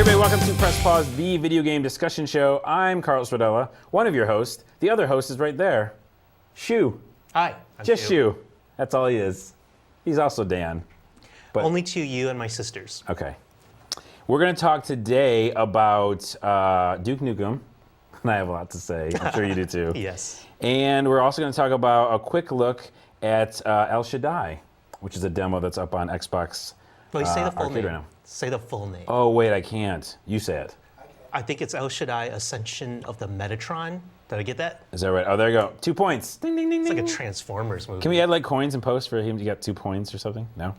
everybody, welcome to Press Pause, the video game discussion show. I'm Carlos Rodella, one of your hosts. The other host is right there, Shu. Hi. I'm Just Shu. That's all he is. He's also Dan. But only to you and my sisters. Okay. We're going to talk today about Duke Nukem, and I have a lot to say. I'm sure you do too. Yes. And we're also going to talk about a quick look at El Shaddai, which is a demo that's up on Xbox. Well, you say the full Arcade name. right now. Say the full name. Oh, wait, I can't. You say it. I think it's El Shaddai Ascension of the Metatron. Did I get that? Is that right? Oh, there you go. 2 points. Ding, ding, ding, It's ding. like a Transformers movie. Can we add like coins and post for him to get 2 points or something? No?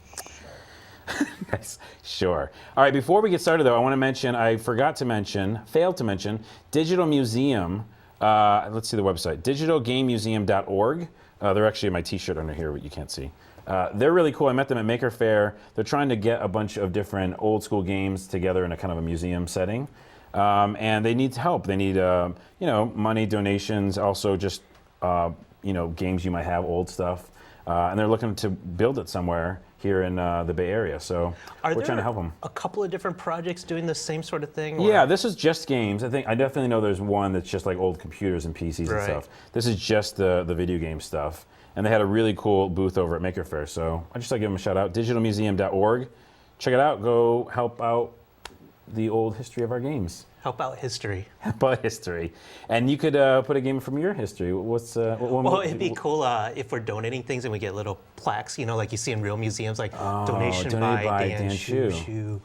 Nice. Sure. All right, before we get started though, I failed to mention, Digital Museum, let's see the website, digitalgamemuseum.org. They're actually my t-shirt under here, but you can't see. They're really cool. I met them at Maker Faire. They're trying to get a bunch of different old school games together in a kind of a museum setting. And they need help. They need, money, donations, also just, games you might have, old stuff. And they're looking to build it somewhere here in the Bay Area. So we're trying to help them. A couple of different projects doing the same sort of thing? Or? Yeah, this is just games. I definitely know there's one that's just like old computers and PCs and stuff. This is just the video game stuff. And they had a really cool booth over at Maker Faire. So I just like to give them a shout out. Digitalmuseum.org. Check it out. Go help out the old history of our games. Help out history. Help out history. And you could put a game from your history. Well, it'd be cool if we're donating things and we get little plaques, like you see in real museums, like donation by Dan Shu.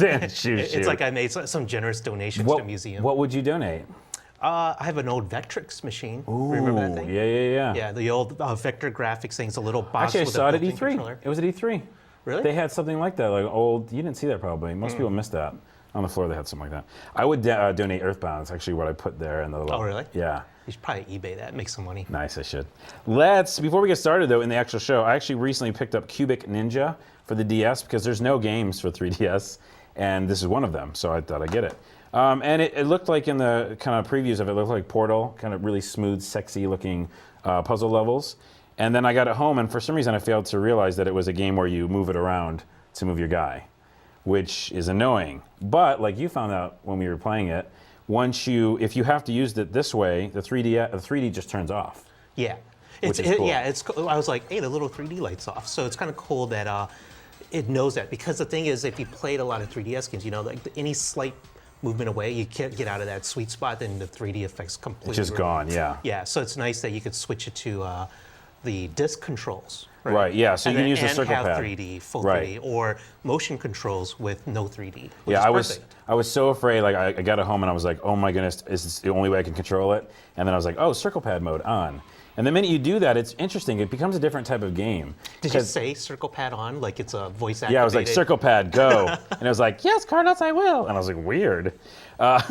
Dan Shu. It's like I made some generous donations to a museum. What would you donate? I have an old Vectrix machine. Ooh, remember that thing? Yeah. Yeah, the old vector graphics thing. It's a little box Actually, with I saw a it at built-in E3. controller. It was at E3. Really? They had something like that, like old. You didn't see that probably. Most people missed that. On the floor, they had something like that. I would donate Earthbound. It's actually what I put there in the little. Oh, really? Yeah. You should probably eBay that, make some money. Nice, I should. Before we get started though, in the actual show, I actually recently picked up Cubic Ninja for the DS because there's no games for 3DS, and this is one of them, so I thought I'd get it. And it looked like in the kind of previews of it, looked like Portal, kind of really smooth, sexy looking puzzle levels. And then I got it home, and for some reason I failed to realize that it was a game where you move it around to move your guy, which is annoying. But like you found out when we were playing it, if you have to use it this way, the 3D just turns off. Yeah. Which is cool. I was like, hey, the little 3D light's off. So it's kind of cool that it knows that. Because the thing is, if you played a lot of 3DS games, like any slight movement away, you can't get out of that sweet spot, then the 3D effect's completely It's just gone, yeah. Yeah, so it's nice that you could switch it to the disc controls. Right, yeah, so you can use the circle have pad. 3D, full 3D, or motion controls with no 3D. Yeah, I was so afraid, like I got it home and I was like, oh my goodness, is this the only way I can control it? And then I was like, oh, circle pad mode on. And the minute you do that, it's interesting, it becomes a different type of game. Did you say circle pad on, like it's a voice activated? Yeah, I was like, circle pad, go. And it was like, yes, Carlos, I will. And I was like, weird. I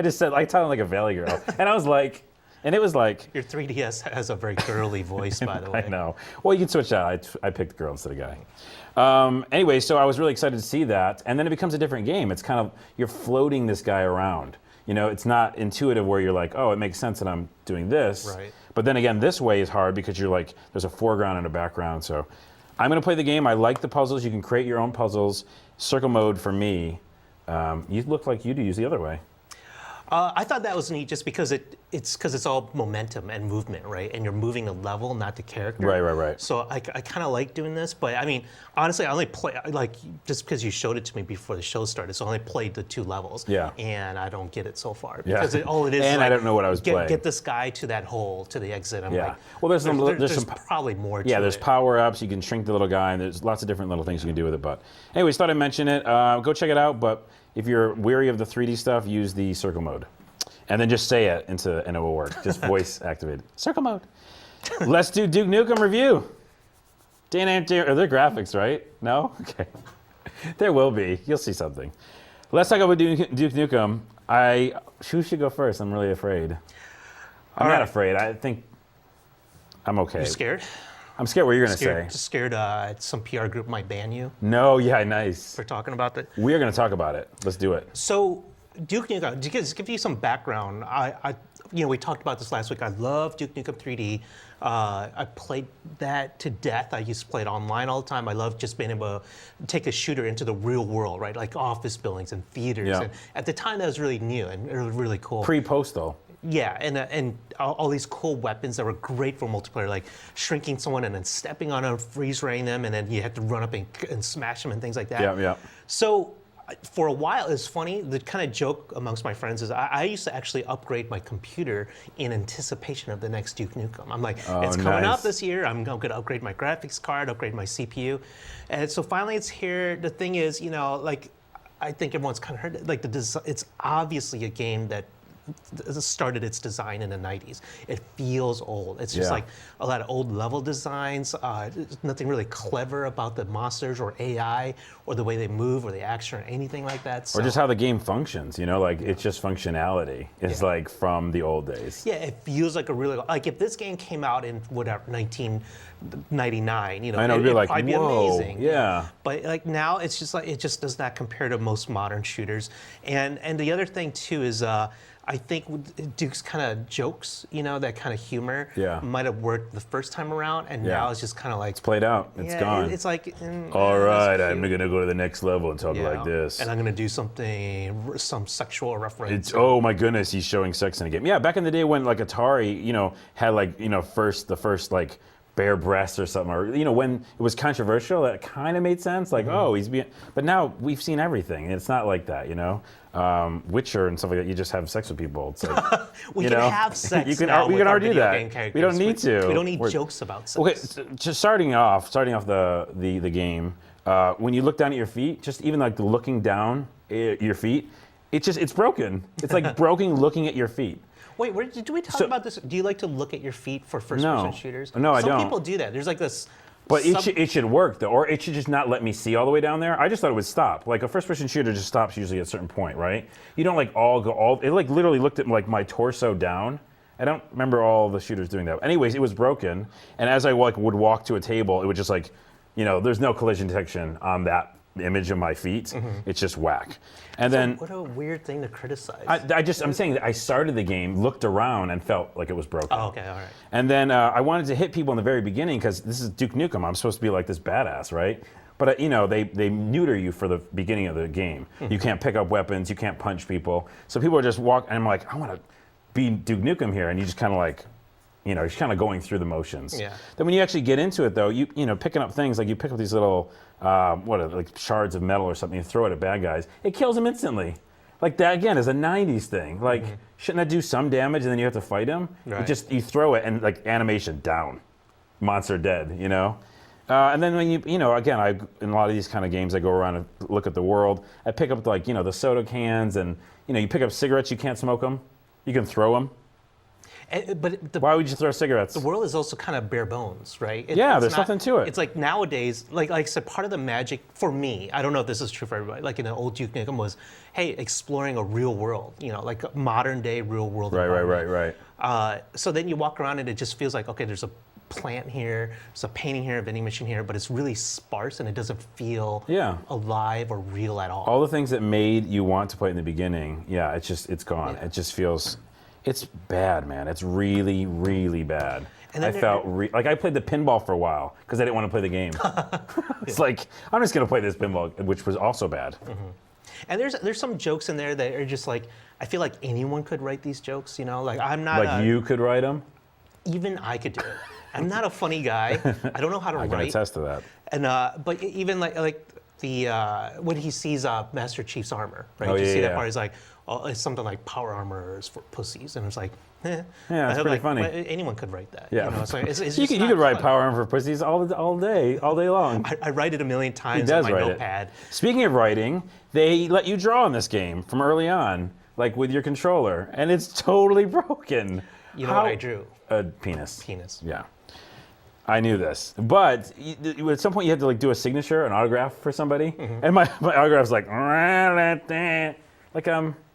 just said, I sounded like a Valley girl. And I was like, and it was like... Your 3DS has a very girly voice, by the way. I know. Well, you can switch that. I picked girl instead of guy. Anyway, so I was really excited to see that. And then it becomes a different game. It's kind of, you're floating this guy around. It's not intuitive where you're like, oh, it makes sense that I'm doing this. Right. But then again, this way is hard because you're like, there's a foreground and a background. So I'm going to play the game. I like the puzzles. You can create your own puzzles. Circle mode for me. You look like you do use the other way. I thought that was neat just because it's all momentum and movement, right? And you're moving a level, not the character. Right. So I kind of like doing this, but I mean, honestly, I only play, just because you showed it to me before the show started, so I only played the 2 levels. Yeah. And I don't get it so far. Yeah. Because all it is and like, I don't know what I was playing. Get this guy to that hole, to the exit. I'm like, well, there's some probably more to it. Yeah, there's power-ups. You can shrink the little guy, and there's lots of different little things you can do with it. But anyways, thought I'd mention it. Go check it out, but if you're weary of the 3D stuff, use the circle mode. And then just say it and it will work. Just voice activated. Circle mode. Let's do Duke Nukem review. Are there graphics, right? No? Okay. There will be. You'll see something. Let's talk about Duke Nukem. Who should go first? I'm really afraid. I'm not afraid. I think I'm okay. You scared? I'm scared what you're going to say. Just scared some PR group might ban you? No, yeah, nice. For talking about that? We are going to talk about it. Let's do it. So Duke Nukem, to give you some background, we talked about this last week. I love Duke Nukem 3D. I played that to death. I used to play it online all the time. I love just being able to take a shooter into the real world, right? Like office buildings and theaters. Yeah. And at the time, that was really new and it was really cool. Pre-postal. Yeah, and all these cool weapons that were great for multiplayer, like shrinking someone and then stepping on them, freeze raying them, and then you had to run up and smash them and things like that. Yeah, yeah. So for a while, it's funny. The kind of joke amongst my friends is I used to actually upgrade my computer in anticipation of the next Duke Nukem. I'm like, it's coming up this year. I'm going to upgrade my graphics card, upgrade my CPU, and so finally it's here. The thing is, like I think everyone's kind of heard like it's obviously a game that started its design in the 90s. It feels old. It's just like a lot of old level designs. There's nothing really clever about the monsters or AI or the way they move or the action or anything like that. So, Or just how the game functions, like it's just functionality. It's like from the old days. yeah, it feels like a really, like if this game came out in whatever, 1999, I know, it'd be like, probably be whoa, amazing. yeah. But like now, it's just like, it just does not compare to most modern shooters. And the other thing too is, I think Duke's kind of jokes, that kind of humor might have worked the first time around, and now it's just kind of like... It's played out. It's gone. It's like... all right, I'm going to go to the next level and talk like this. And I'm going to do some sexual reference. Oh my goodness, he's showing sex in a game. Yeah, back in the day when like Atari, had like, the first like bare breasts or something, or when it was controversial, that kind of made sense. Like, oh, he's being... But now we've seen everything, and it's not like that, Witcher and stuff like that, you just have sex with people. It's like, we can have sex we can with our argue video that. game characters. We don't need to. We don't need jokes about sex. Okay, so just starting off the game, when you look down at your feet, just even like looking down at your feet, it's broken. It's like broken looking at your feet. Wait, did we talk about this? Do you like to look at your feet for first-person shooters? No, I don't. Some people do that. There's like this... But it should work, though, or it should just not let me see all the way down there. I just thought it would stop. Like, a first-person shooter just stops usually at a certain point, right? You don't, like, it, like, literally looked at, like, my torso down. I don't remember all the shooters doing that. Anyways, it was broken, and as I, like, would walk to a table, it would just, like, there's no collision detection on that image of my feet. It's just whack. And then what a weird thing to criticize. I'm saying that I started the game, looked around, and felt like it was broken. Oh, okay, all right. And then I wanted to hit people in the very beginning because this is Duke Nukem. I'm supposed to be like this badass, right? But they neuter you for the beginning of the game. You can't pick up weapons, you can't punch people. So people are just walking, and I'm like, I want to be Duke Nukem here, and you just kind of like, you're just kind of going through the motions. Yeah. Then when you actually get into it, though, you picking up things like you pick up these little like shards of metal or something, you throw it at bad guys, it kills them instantly. Like that again is a '90s thing. Like shouldn't that do some damage and then you have to fight him? Right. You throw it and like animation down, monster dead. And then when again, in a lot of these kind of games, I go around and look at the world. I pick up like the soda cans and you pick up cigarettes. You can't smoke them. You can throw them. But why would you throw cigarettes? The world is also kind of bare bones, right? There's nothing to it. It's like nowadays, like I said, part of the magic for me, I don't know if this is true for everybody, like in the old Duke Nukem was, hey, exploring a real world, like a modern day real world environment. Right. So then you walk around and it just feels like, okay, there's a plant here, there's a painting here, a vending machine here, but it's really sparse and it doesn't feel alive or real at all. All the things that made you want to play in the beginning, it's gone. Yeah. It just feels... It's bad, man. It's really, really bad. And I felt like I played the pinball for a while because I didn't want to play the game. It's like, I'm just going to play this pinball, which was also bad. And there's some jokes in there that are just like, I feel like anyone could write these jokes, Like I'm not Like you could write them? Even I could do it. I'm not a funny guy. I don't know how to write. I can attest to that. And but even like the when he sees Master Chief's armor, right? Oh, you see that yeah. part? He's like, oh, it's something like power armor is for pussies, and it's like, Yeah, it's pretty funny. Anyone could write that. Yeah, it's like, it's you could write power armor for pussies all day long. I write it a million times on my notepad. Speaking of writing, they let you draw in this game from early on, like with your controller, and it's totally broken. You know what I drew? A penis. Penis. Yeah. I knew this, but at some point you had to like do a signature, an autograph for somebody, and my autograph's like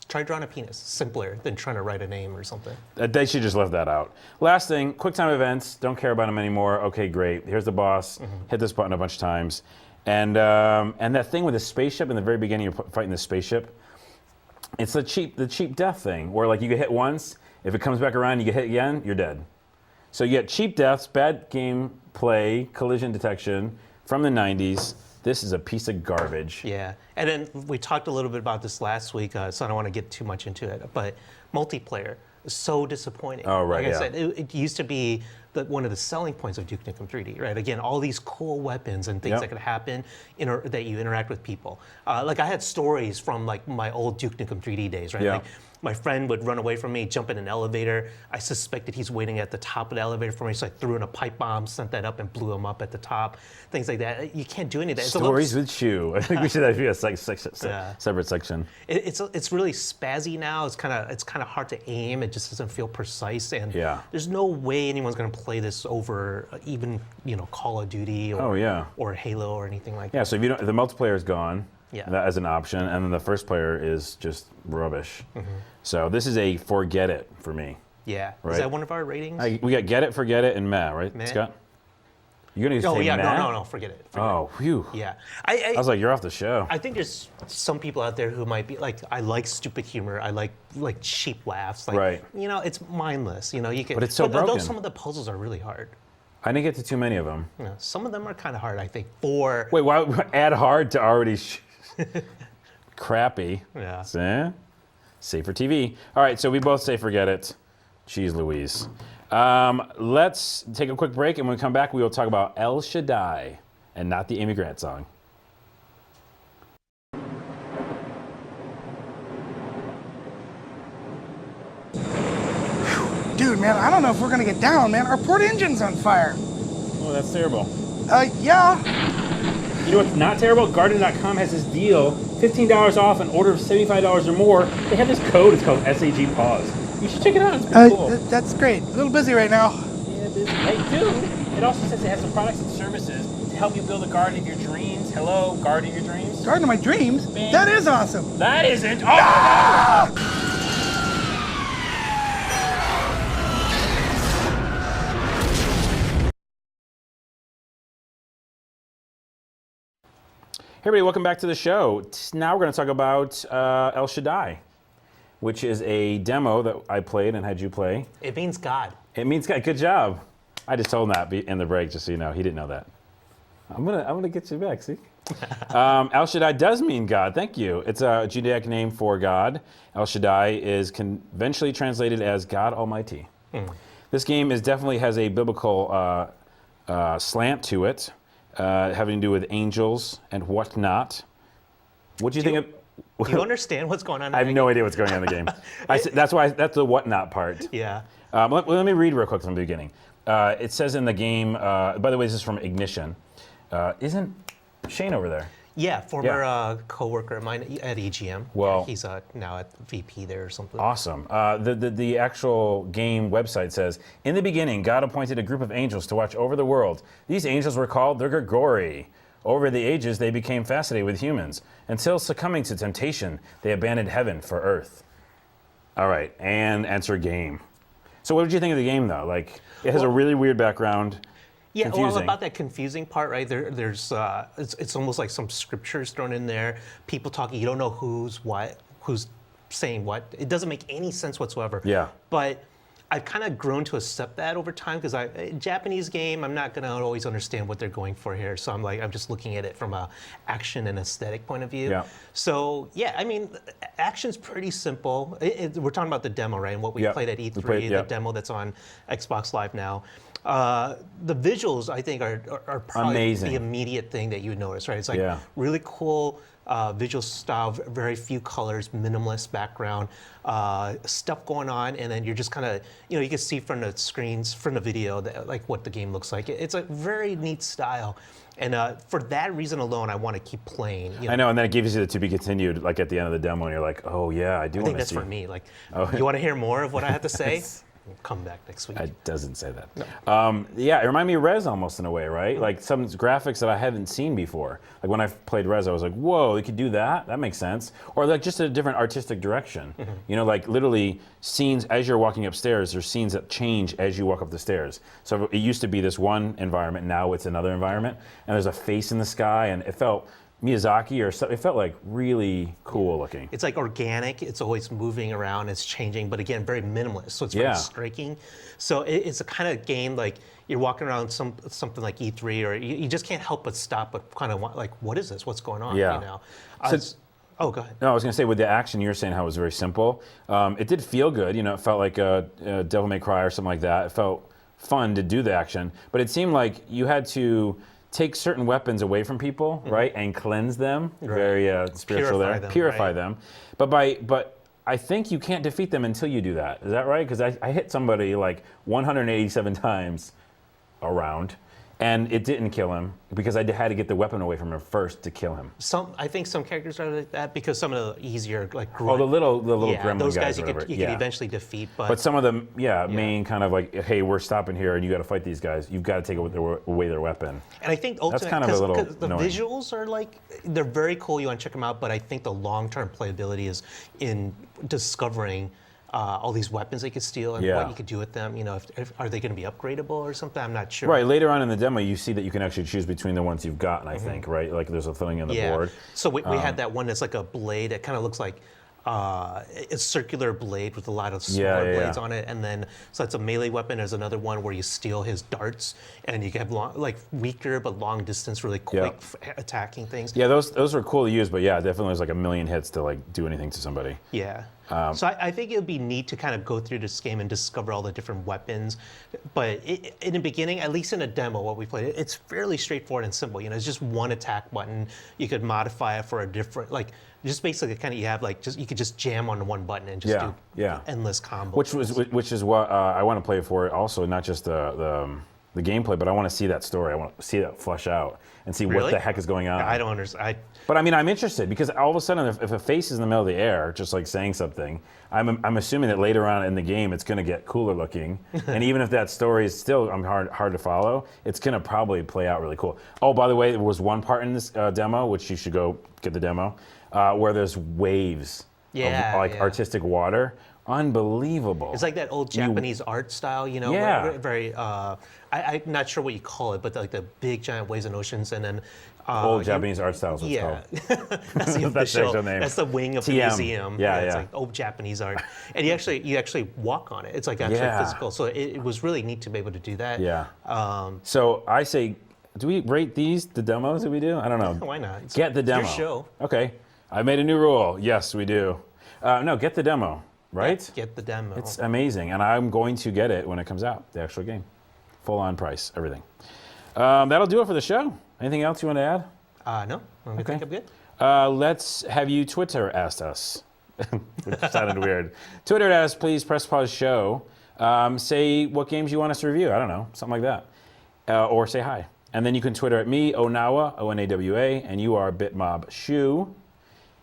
Try drawing a penis. Simpler than trying to write a name or something. They should just left that out. Last thing, QuickTime events. Don't care about them anymore. Okay, great. Here's the boss. Hit this button a bunch of times, and that thing with the spaceship in the very beginning, you're fighting the spaceship. It's the cheap death thing, where like you get hit once, if it comes back around, you get hit again, you're dead. So you get cheap deaths, bad gameplay, collision detection from the 90s. This is a piece of garbage. Yeah, and then we talked a little bit about this last week, so I don't want to get too much into it, but multiplayer is so disappointing. Oh, right, Like I yeah. said, it used to be one of the selling points of Duke Nukem 3D, right? Again, all these cool weapons and things Yep. that could happen that you interact with people. Like I had stories from like my old Duke Nukem 3D days, right? Yeah. Like my friend would run away from me, jump in an elevator. I suspected he's waiting at the top of the elevator for me, so I threw in a pipe bomb, sent that up, and blew him up at the top. Things like that. You can't do any of that. It's a little- Stories with Shu. I think we should have a Yeah. separate section. It's really spazzy now. It's kind of hard to aim. It just doesn't feel precise, and Yeah. there's no way anyone's going to play this over even Call of Duty or Oh, yeah. or Halo or anything like Yeah, that. so if the multiplayer is gone, Yeah. that as an option, and then the first player is just rubbish. Mm-hmm. So this is a forget it for me. Yeah, Right. is that one of our ratings? We got get it, forget it, and meh, right, Meh? Scott? You're gonna oh say yeah, meh? no, forget it. Forget Oh, phew. it. Yeah, I was like, you're off the show. I think there's some people out there who might be like, I like stupid humor. I like cheap laughs. Like, Right. It's mindless. You can. But it's so broken. Some of the puzzles are really hard. I didn't get to too many of them. Some of them are kind of hard. I think for Wait, why add hard to already crappy? Yeah. See? Safe for TV. All right, so we both say forget it. Jeez Louise. Let's take a quick break, and when we come back, we will talk about El Shaddai and not the Amy Grant song. Dude, man, I don't know if we're gonna get down, man. Our port engine's on fire. Oh, that's terrible. Yeah. You know what's not terrible? Garden.com has this deal, $15 off an order of $75 or more. They have this code, it's called SAG Pause. You should check it out, it's pretty cool. That's great. A little busy right now. Yeah, busy. Hey, dude, it also says it has some products and services to help you build a garden of your dreams. Hello, garden of your dreams? Garden of my dreams? Man. That is awesome. That isn't. Oh! Hey everybody, welcome back to the show. Now we're going to talk about El Shaddai, which is a demo that I played and had you play. it means God. It means God. Good job. I just told him that in the break, just so you know. He didn't know that. I'm gonna get you back. See, El Shaddai does mean God. Thank you. It's a Judaic name for God. El Shaddai is conventionally translated as God Almighty. This game definitely has a biblical slant to it, having to do with angels and whatnot. What do you think of? Do you understand what's going on? I have no idea what's going on in the game. That's the whatnot part. Yeah. Let me read real quick from the beginning. It says in the game, by the way, this is from Ignition. Isn't Shane over there? Yeah, former coworker of mine at EGM. Well- he's now at VP there or something. Awesome. The actual game website says, in the beginning, God appointed a group of angels to watch over the world. These angels were called the Grigori. Over the ages, they became fascinated with humans. Until succumbing to temptation, they abandoned heaven for earth. All right, and answer game. So what did you think of the game, though? Like, it has a really weird background. Yeah, confusing. well, about that confusing part, right? There's it's almost like some scriptures thrown in there. People talking, you don't know who's saying what. It doesn't make any sense whatsoever. Yeah. But I've kind of grown to accept that over time because Japanese game, I'm not gonna always understand what they're going for here. So I'm just looking at it from a action and aesthetic point of view. Yeah. So yeah, I mean, action's pretty simple. We're talking about the demo, right? And what we Yeah. played at E3, We played- the yeah. demo that's on Xbox Live now. The visuals, I think, are probably Amazing. the immediate thing that you would notice, right? It's like Yeah. really cool visual style, very few colors, minimalist background, stuff going on, and then you're just kind of, you can see from the screens, from the video, like what the game looks like. It's a very neat style. And for that reason alone, I want to keep playing. I know, and then it gives you the to be continued, like at the end of the demo, and you're like, oh yeah, I do I want think to that's see. for me. Like, you want to hear more of what I have to say? Come back next week. It doesn't say that. Yeah, it reminded me of Rez almost in a way, right? Like some graphics that I haven't seen before. Like when I played Rez, I was like, whoa, you could do that? That makes sense. Or like just a different artistic direction. Like literally scenes as you're walking upstairs, there's scenes that change as you walk up the stairs. So it used to be this one environment, now it's another environment. And there's a face in the sky, and it felt Miyazaki or something. It felt like really cool looking. It's like organic. It's always moving around. It's changing, but again, very minimalist. So it's very striking. So it's a kind of game like you're walking around something like E3, or you just can't help but stop, but kind of want, like, what is this? What's going on? Yeah. You know. Go ahead. No, I was going to say with the action, you were saying how it was very simple. It did feel good. You know, it felt like a Devil May Cry or something like that. It felt fun to do the action, but it seemed like you had to take certain weapons away from people, right, and cleanse them. Right. Very spiritual Purify there. them, Purify right. them. But I think you can't defeat them until you do that. Is that right? Because I hit somebody like 187 times around, and it didn't kill him because I had to get the weapon away from him first to kill him. I think some characters are like that because some of the easier, like Oh, the little gremlin those guys guys or you whatever. could eventually defeat, But some of them, main kind of like, hey, we're stopping here and you got to fight these guys. You've got to take away their weapon. And I think ultimately, kind of a little because the annoying. visuals are like, they're very cool. You want to check them out, but I think the long-term playability is in discovering all these weapons they could steal and what you could do with them. You know, are they going to be upgradable or something? I'm not sure. Right, later on in the demo, you see that you can actually choose between the ones you've gotten, I think, right? Like there's a thing on the board. So we had that one that's like a blade that kind of looks like a circular blade with a lot of smaller blades on it, and then so that's a melee weapon. There's another one where you steal his darts, and you can have like weaker but long distance, really quick attacking things. Yeah, those were cool to use, but definitely there's like a million hits to like do anything to somebody. Yeah. So I think it would be neat to kind of go through this game and discover all the different weapons. But in the beginning, at least in a demo, what we played, it's fairly straightforward and simple. You know, it's just one attack button. You could modify it for a different, like, just basically kind of you have like you could just jam on one button and just do endless combos. Which is what I want to play for. Also, not just the gameplay, but I want to see that story. I want to see that flesh out and see what the heck is going on. I don't understand. But I mean, I'm interested because all of a sudden, if a face is in the middle of the air, just like saying something, I'm assuming that later on in the game, it's going to get cooler looking. And even if that story is still hard to follow, it's going to probably play out really cool. Oh, by the way, there was one part in this demo, which you should go get the demo, where there's waves of artistic water. Unbelievable. It's like that old Japanese art style, you know, very, I'm not sure what you call it, but like the big giant waves and oceans, and then old Japanese art styles. That's the official name. That's the wing of the museum. It's like old Japanese art, and you actually walk on it. It's like actually physical. So it was really neat to be able to do that. Yeah. So I say, do we rate these the demos that we do? I don't know. Why not? Get the demo. Your show. Okay. I made a new rule. Yes, we do. No, get the demo. Right? Get the demo. It's amazing, and I'm going to get it when it comes out, the actual game. Full on price, everything. That'll do it for the show. Anything else you want to add? No. I think I'm good. Let's have you Twitter asked us. Which sounded weird. Twitter at us, please, Press Pause Show. Say what games you want us to review. I don't know, something like that. Or say hi. And then you can Twitter at me, Onawa, O-N-A-W-A, and you are Bitmob Shu.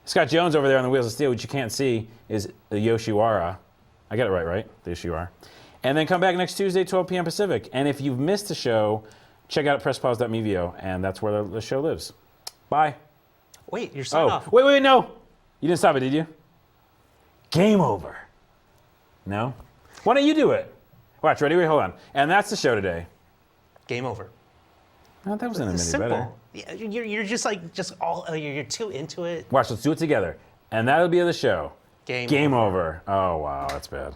Scott Jones over there on the Wheels of Steel, which you can't see, is the Yoshiwara. I got it right? The Yoshiwara. And then come back next Tuesday, 12 p.m. Pacific. And if you've missed the show, check out presspause.mevio, and that's where the show lives. Bye. Wait, you're signing off. Wait, no. You didn't stop it, did you? Game over. No? Why don't you do it? Watch, ready? Wait, hold on. And that's the show today. Game over. No, that wasn't a minute Simple. better. Yeah, you're you're too into it. Watch, let's do it together. And that'll be the show. Game over. Oh, wow, that's bad.